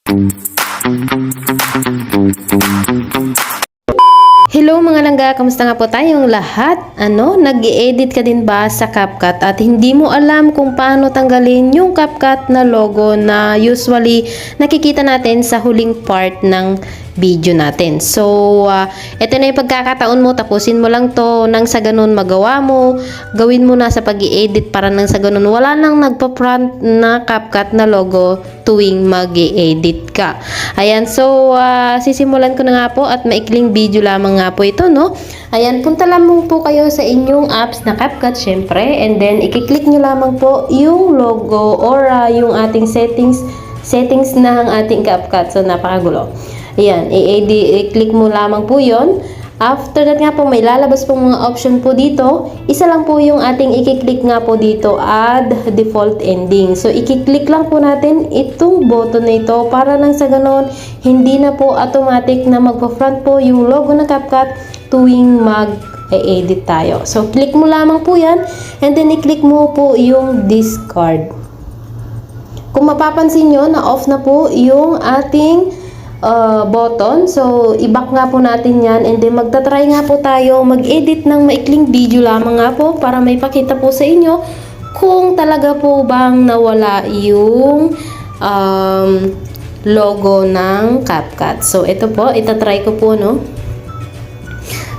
Hello mga langga, kamusta nga po tayong lahat? Nag-i-edit ka din ba sa CapCut at hindi mo alam kung paano tanggalin yung CapCut na logo na usually nakikita natin sa huling part ng video natin. So, ito na yung pagkakataon mo, tapusin mo lang to nang sa ganun magawa mo, gawin mo na sa pag-i-edit para nang sa ganun wala nang nagpa-front na CapCut na logo tuwing mag-i-edit ka. Ayan, so sisimulan ko na nga po at maikling video lamang nga po ito, no? Ayan, punta lamang po kayo sa inyong apps na CapCut syempre, and then i-click nyo lamang po yung logo or yung ating settings na ang ating CapCut. So, napakagulo. Ayan, i-click mo lamang po yon. After that nga po, may lalabas pong mga option po dito. Isa lang po yung ating i-click nga po dito, add default ending. So, i-click lang po natin itong button na ito para nang sa ganon, hindi na po automatic na magpa-front po yung logo ng CapCut tuwing mag-edit tayo. So, click mo lamang po yan and then i-click mo po yung discard. Kung mapapansin nyo na off na po yung ating button. So, i-back nga po natin yan and then magta-try nga po tayo mag-edit ng maikling video lamang nga po para may pakita po sa inyo kung talaga po bang nawala yung logo ng CapCut. So, ito po, itatry ko po, no?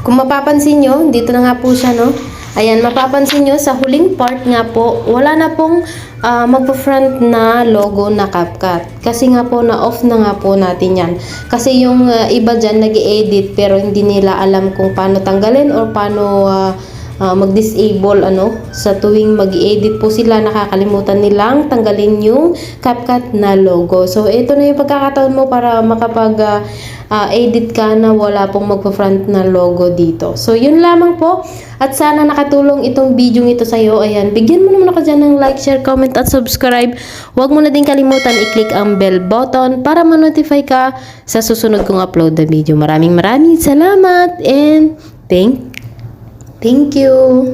Kung mapapansin nyo, dito na nga po siya, no? Ayan, mapapansin nyo, sa huling part nga po, wala na pong magpa-front na logo na CapCut. Kasi nga po, na-off na nga po natin yan. Kasi yung iba dyan nag-i-edit pero hindi nila alam kung paano tanggalin or paano mag-disable sa tuwing mag-i-edit po sila, nakakalimutan nilang tanggalin yung CapCut na logo. So, ito na yung pagkakataon mo para makapag-edit ka na wala pong magpa-front na logo dito. So, yun lamang po. At sana nakatulong itong video ito sa'yo. Ayan, bigyan mo naman ako dyan ng like, share, comment at subscribe. Huwag mo na din kalimutan i-click ang bell button para ma-notify ka sa susunod kong upload na video. Maraming salamat and thank you.